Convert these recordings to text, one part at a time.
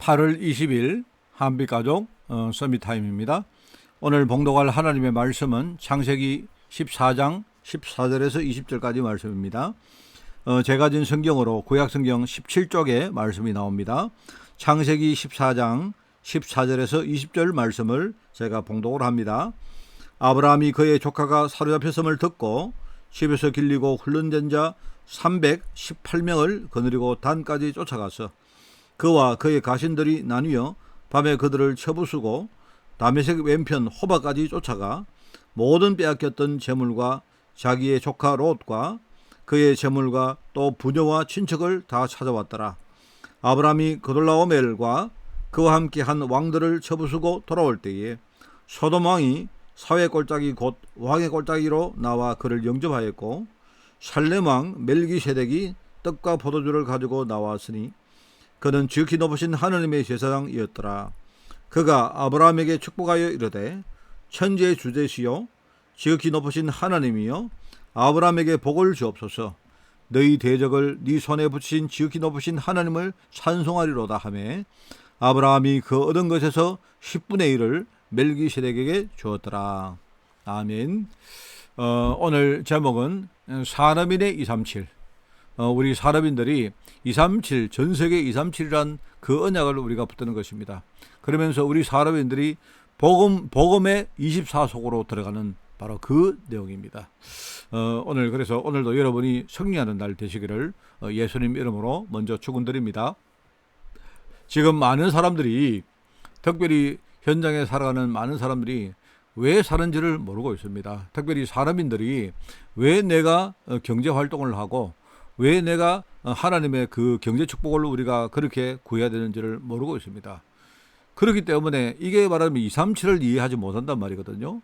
8월 20일 한빛가족 서밋타임입니다. 오늘 봉독할 하나님의 말씀은 창세기 14장 14절에서 20절까지 말씀입니다. 제가 진 성경으로 구약성경 17쪽에 말씀이 나옵니다. 창세기 14장 14절에서 20절 말씀을 제가 봉독을 합니다. 아브라함이 그의 조카가 사로잡혔음을 듣고 집에서 길리고 훈련된 자 318명을 거느리고 단까지 쫓아가서 그와 그의 가신들이 나뉘어 밤에 그들을 쳐부수고 다메섹 왼편 호바까지 쫓아가 모든 빼앗겼던 재물과 자기의 조카 롯과 그의 재물과 또 부녀와 친척을 다 찾아왔더라. 아브라함이 그돌라오멜과 그와 함께 한 왕들을 쳐부수고 돌아올 때에 소돔 왕이 사회 꼴짝이 곧 왕의 꼴짝이로 나와 그를 영접하였고 살렘 왕 멜기세덱이 떡과 포도주를 가지고 나왔으니 그는 지극히 높으신 하느님의 제사장이었더라. 그가 아브라함에게 축복하여 이르되 천지의 주제시요 지극히 높으신 하나님이여 아브라함에게 복을 주옵소서. 너희 대적을 네 손에 붙이신 지극히 높으신 하나님을 찬송하리로다 하매 아브라함이 그 얻은 것에서 10분의 1을 멜기세덱에게 주었더라. 아멘. 오늘 제목은 산업인의 237. 우리 산업인들이 237, 전세계 237이란 그 언약을 우리가 붙드는 것입니다. 그러면서 우리 산업인들이 복음의 24속으로 들어가는 바로 그 내용입니다. 그래서 오늘도 여러분이 승리하는 날 되시기를 예수님 이름으로 먼저 축원드립니다. 지금 많은 사람들이, 특별히 현장에 살아가는 많은 사람들이 왜 사는지를 모르고 있습니다. 특별히 산업인들이 왜 내가 경제활동을 하고 왜 내가 하나님의 그 경제 축복을 우리가 그렇게 구해야 되는지를 모르고 있습니다. 그렇기 때문에 이게 말하면 237을 이해하지 못한단 말이거든요.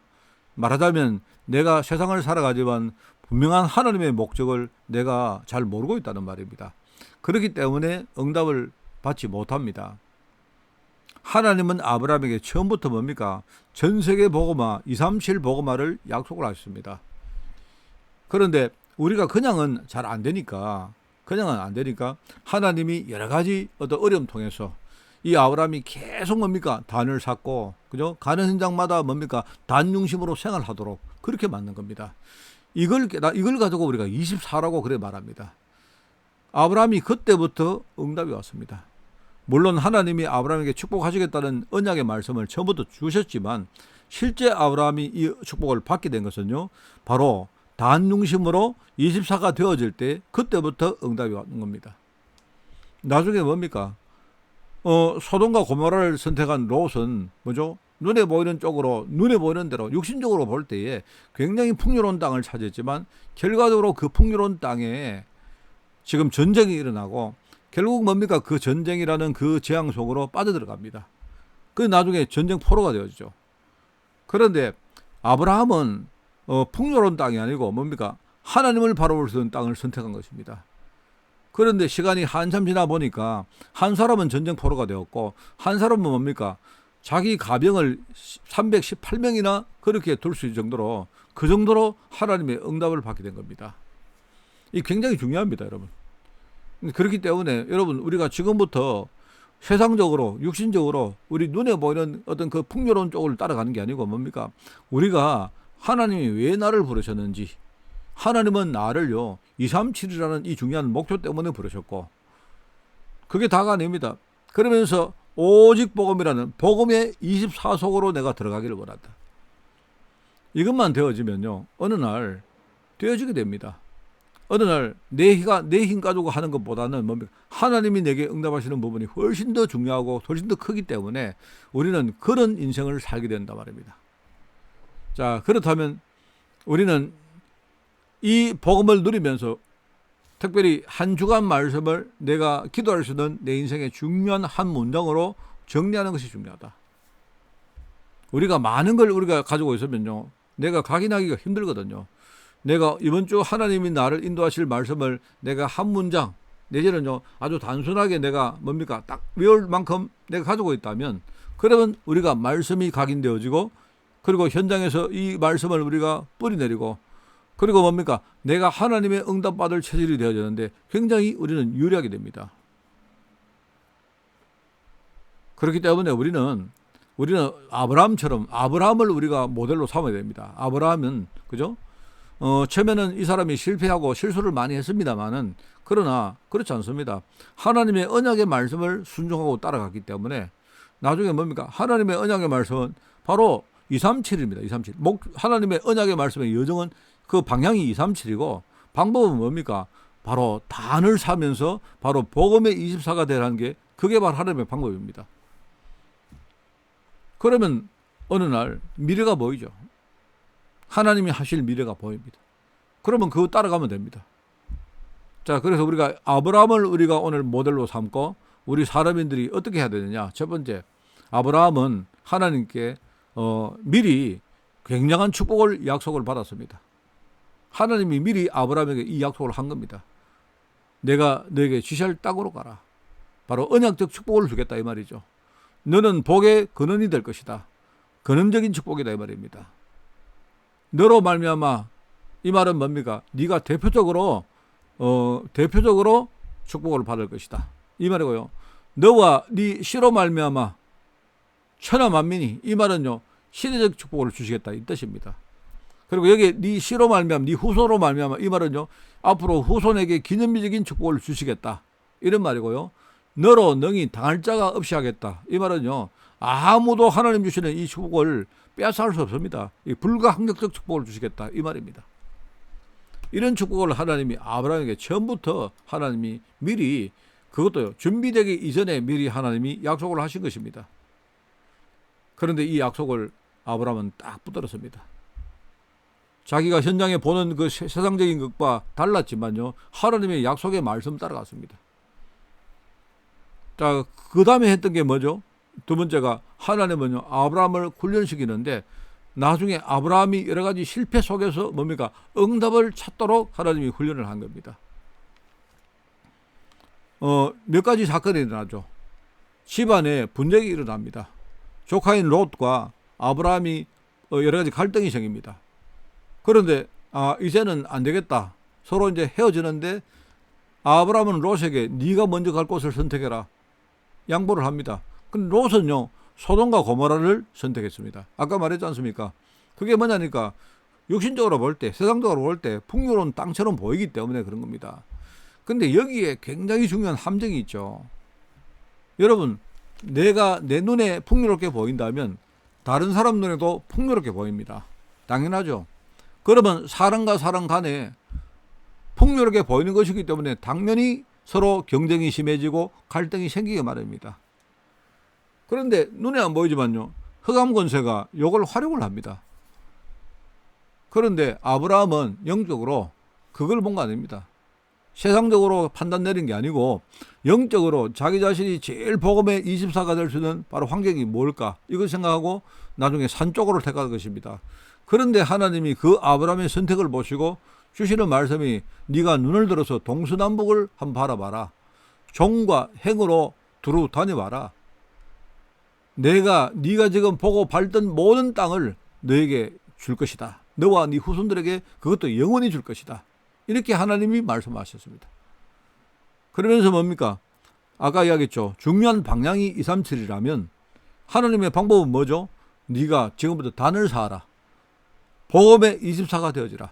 말하자면 내가 세상을 살아가지만 분명한 하나님의 목적을 내가 잘 모르고 있다는 말입니다. 그렇기 때문에 응답을 받지 못합니다. 하나님은 아브라함에게 처음부터 뭡니까? 전세계 복음화, 237 복음화를 약속을 하셨습니다. 그런데 우리가 그냥은 잘 안 되니까 하나님이 여러 가지 어떤 어려움 통해서 이 아브라함이 계속 뭡니까? 단을 쌓고, 그죠? 가는 현장마다 뭡니까? 단 중심으로 생활하도록 그렇게 만든 겁니다. 이걸 가지고 우리가 24라고 그래 말합니다. 아브라함이 그때부터 응답이 왔습니다. 물론 하나님이 아브라함에게 축복하시겠다는 언약의 말씀을 처음부터 주셨지만 실제 아브라함이 이 축복을 받게 된 것은요, 바로 단 중심으로 24가 되어질 때 그때부터 응답이 왔는 겁니다. 나중에 뭡니까? 소돔과 고모라를 선택한 롯은 뭐죠? 눈에 보이는 대로 육신적으로 볼 때에 굉장히 풍요로운 땅을 차지했지만 결과적으로 그 풍요로운 땅에 지금 전쟁이 일어나고 결국 뭡니까? 그 전쟁이라는 그 재앙 속으로 빠져들어갑니다. 그 나중에 전쟁 포로가 되어지죠. 그런데 아브라함은 풍요로운 땅이 아니고 뭡니까? 하나님을 바라볼 수 있는 땅을 선택한 것입니다. 그런데 시간이 한참 지나 보니까 한 사람은 전쟁 포로가 되었고 한 사람은 뭡니까? 자기 가병을 318명이나 그렇게 둘 수 있을 정도로 그 정도로 하나님의 응답을 받게 된 겁니다. 이 굉장히 중요합니다, 여러분. 그렇기 때문에 여러분, 우리가 지금부터 세상적으로 육신적으로 우리 눈에 보이는 어떤 그 풍요로운 쪽을 따라가는 게 아니고 뭡니까? 우리가 하나님이 왜 나를 부르셨는지, 하나님은 나를요 237이라는 이 중요한 목표 때문에 부르셨고 그게 다가 아닙니다. 그러면서 오직 복음이라는 복음의 24속으로 내가 들어가기를 원한다. 이것만 되어지면요 어느 날 되어지게 됩니다. 어느 날 내 힘 가지고 하는 것보다는 뭡니까? 하나님이 내게 응답하시는 부분이 훨씬 더 중요하고 훨씬 더 크기 때문에 우리는 그런 인생을 살게 된다 말입니다. 자, 그렇다면 우리는 이 복음을 누리면서 특별히 한 주간 말씀을 내가 기도할 수 있는 내 인생의 중요한 한 문장으로 정리하는 것이 중요하다. 우리가 많은 걸 우리가 가지고 있으면요 내가 각인하기가 힘들거든요. 내가 이번 주 하나님이 나를 인도하실 말씀을 내가 한 문장 내지는요 아주 단순하게 내가 뭡니까? 딱 외울 만큼 내가 가지고 있다면 그러면 우리가 말씀이 각인되어지고 그리고 현장에서 이 말씀을 우리가 뿌리내리고 그리고 뭡니까? 내가 하나님의 응답받을 체질이 되어지는데 굉장히 우리는 유리하게 됩니다. 그렇기 때문에 우리는 아브라함을 우리가 모델로 삼아야 됩니다. 아브라함은 그죠? 처음에는 이 사람이 실패하고 실수를 많이 했습니다만은 그러나 그렇지 않습니다. 하나님의 언약의 말씀을 순종하고 따라갔기 때문에 나중에 뭡니까? 하나님의 언약의 말씀은 바로 237입니다. 237. 하나님의 언약의 말씀의 여정은 그 방향이 237이고 방법은 뭡니까? 바로 단을 사면서 바로 복음의 24가 되라는 게 그게 바로 하나님의 방법입니다. 그러면 어느 날 미래가 보이죠. 하나님이 하실 미래가 보입니다. 그러면 그거 따라가면 됩니다. 자, 그래서 우리가 아브라함을 우리가 오늘 모델로 삼고 우리 사람인들이 어떻게 해야 되느냐. 첫 번째, 아브라함은 하나님께 미리 굉장한 축복을 약속을 받았습니다. 하나님이 미리 아브라함에게 이 약속을 한 겁니다. 내가 너에게 지시할 땅으로 가라. 바로 언약적 축복을 주겠다 이 말이죠. 너는 복의 근원이 될 것이다. 근원적인 축복이다 이 말입니다. 너로 말미암아 이 말은 뭡니까? 네가 대표적으로 축복을 받을 것이다 이 말이고요. 너와 네 씨로 말미암아 천하 만민이 이 말은요 시대적 축복을 주시겠다 이 뜻입니다. 그리고 여기 네 씨로 말미암아 네 후손으로 말미암아 이 말은요 앞으로 후손에게 기념비적인 축복을 주시겠다 이런 말이고요. 너로 능히 당할 자가 없이 하겠다 이 말은요 아무도 하나님 주시는 이 축복을 빼앗을 수 없습니다. 이 불가항력적 축복을 주시겠다 이 말입니다. 이런 축복을 하나님이 아브라함에게 처음부터 하나님이 미리 그것도요 준비되기 이전에 미리 하나님이 약속을 하신 것입니다. 그런데 이 약속을 아브라함은 딱 붙들었습니다. 자기가 현장에 보는 그 세상적인 것과 달랐지만요 하나님의 약속의 말씀 따라갔습니다. 자, 그 다음에 했던 게 뭐죠? 두 번째가 하나님은요 아브라함을 훈련시키는데 나중에 아브라함이 여러 가지 실패 속에서 뭡니까? 응답을 찾도록 하나님이 훈련을 한 겁니다. 몇 가지 사건이 일어나죠. 집안에 분쟁이 일어납니다. 조카인 롯과 아브라함이 여러 가지 갈등이 생깁니다. 그런데 이제는 안 되겠다. 서로 이제 헤어지는데 아브라함은 롯에게 네가 먼저 갈 곳을 선택해라. 양보를 합니다. 근데 롯은요 소돔과 고모라를 선택했습니다. 아까 말했지 않습니까? 그게 뭐냐니까 육신적으로 볼 때, 세상적으로 볼 때 풍요로운 땅처럼 보이기 때문에 그런 겁니다. 근데 여기에 굉장히 중요한 함정이 있죠. 여러분, 내가 내 눈에 풍요롭게 보인다면 다른 사람 눈에도 풍요롭게 보입니다. 당연하죠. 그러면 사람과 사람 간에 풍요롭게 보이는 것이기 때문에 당연히 서로 경쟁이 심해지고 갈등이 생기게 마련입니다. 그런데 눈에 안 보이지만요 흑암 권세가 이걸 활용을 합니다. 그런데 아브라함은 영적으로 그걸 본 거 아닙니다. 세상적으로 판단 내린 게 아니고 영적으로 자기 자신이 제일 복음의 24가 될 수 있는 바로 환경이 뭘까 이걸 생각하고 나중에 산 쪽으로 택한 것입니다. 그런데 하나님이 그 아브라함의 선택을 보시고 주시는 말씀이 네가 눈을 들어서 동서남북을 한번 바라봐라. 종과 행으로 두루 다녀봐라. 네가 지금 보고 밟던 모든 땅을 너에게 줄 것이다. 너와 네 후손들에게 그것도 영원히 줄 것이다. 이렇게 하나님이 말씀하셨습니다. 그러면서 뭡니까? 아까 이야기했죠. 중요한 방향이 237이라면 하나님의 방법은 뭐죠? 네가 지금부터 단을 사하라. 복음의 24가 되어지라.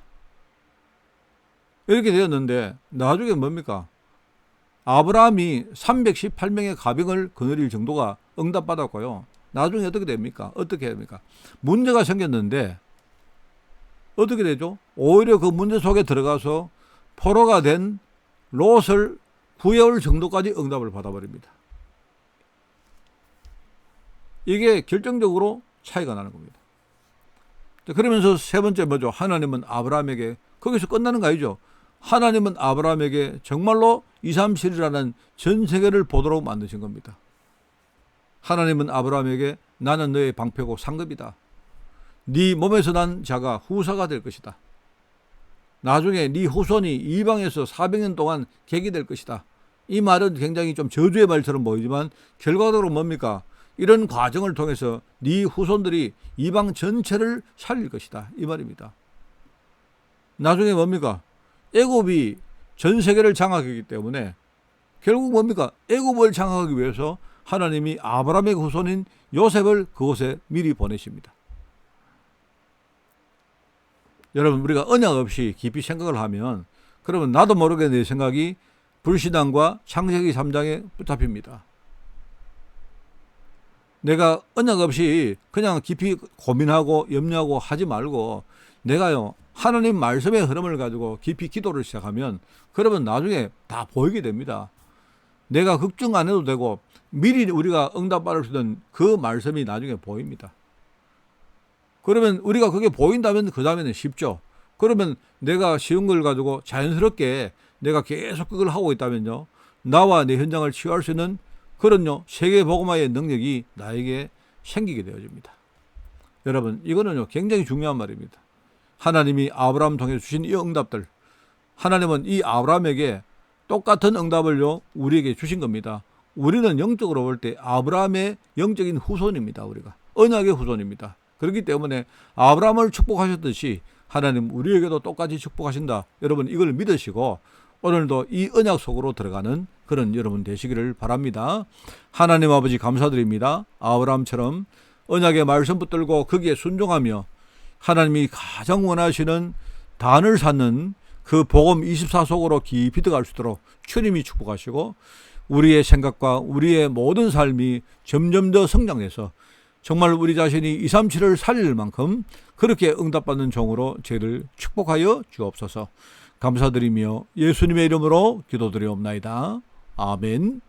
이렇게 되었는데 나중에 뭡니까? 아브라함이 318명의 가병을 거느릴 정도가 응답받았고요. 나중에 어떻게 됩니까? 문제가 생겼는데 어떻게 되죠? 오히려 그 문제 속에 들어가서 포로가 된 롯을 구해올 정도까지 응답을 받아버립니다. 이게 결정적으로 차이가 나는 겁니다. 그러면서 세 번째 뭐죠? 하나님은 아브라함에게 거기서 끝나는 거 아니죠? 하나님은 아브라함에게 정말로 237이라는 전 세계를 보도록 만드신 겁니다. 하나님은 아브라함에게 나는 너의 방패고 상급이다. 네 몸에서 난 자가 후사가 될 것이다. 나중에 네 후손이 이방에서 400년 동안 객이 될 것이다. 이 말은 굉장히 좀 저주의 말처럼 보이지만 결과적으로 뭡니까? 이런 과정을 통해서 네 후손들이 이방 전체를 살릴 것이다. 이 말입니다. 나중에 뭡니까? 애굽이 전 세계를 장악하기 때문에 결국 뭡니까? 애굽을 장악하기 위해서 하나님이 아브라함의 후손인 요셉을 그곳에 미리 보내십니다. 여러분, 우리가 언약 없이 깊이 생각을 하면 그러면 나도 모르게 내 생각이 불신앙과 창세기 3장에 붙잡힙니다. 내가 언약 없이 그냥 깊이 고민하고 염려하고 하지 말고 내가요 하나님 말씀의 흐름을 가지고 깊이 기도를 시작하면 그러면 나중에 다 보이게 됩니다. 내가 걱정 안 해도 되고 미리 우리가 응답받을 수 있는 그 말씀이 나중에 보입니다. 그러면 우리가 그게 보인다면 그 다음에는 쉽죠. 그러면 내가 쉬운 걸 가지고 자연스럽게 내가 계속 그걸 하고 있다면요, 나와 내 현장을 치유할 수 있는 그런요 세계복음화의 능력이 나에게 생기게 되어집니다. 여러분, 이거는요 굉장히 중요한 말입니다. 하나님이 아브라함 통해 주신 이 응답들, 하나님은 이 아브라함에게 똑같은 응답을요 우리에게 주신 겁니다. 우리는 영적으로 볼 때 아브라함의 영적인 후손입니다. 우리가 언약의 후손입니다. 그렇기 때문에 아브라함을 축복하셨듯이 하나님 우리에게도 똑같이 축복하신다. 여러분, 이걸 믿으시고 오늘도 이 언약 속으로 들어가는 그런 여러분 되시기를 바랍니다. 하나님 아버지 감사드립니다. 아브라함처럼 언약의 말씀 붙들고 거기에 순종하며 하나님이 가장 원하시는 단을 쌓는 그 복음 24 속으로 깊이 들어갈 수 있도록 주님이 축복하시고 우리의 생각과 우리의 모든 삶이 점점 더 성장해서 정말 우리 자신이 237을 살릴 만큼 그렇게 응답받는 종으로 저희를 축복하여 주옵소서. 감사드리며 예수님의 이름으로 기도드리옵나이다. 아멘.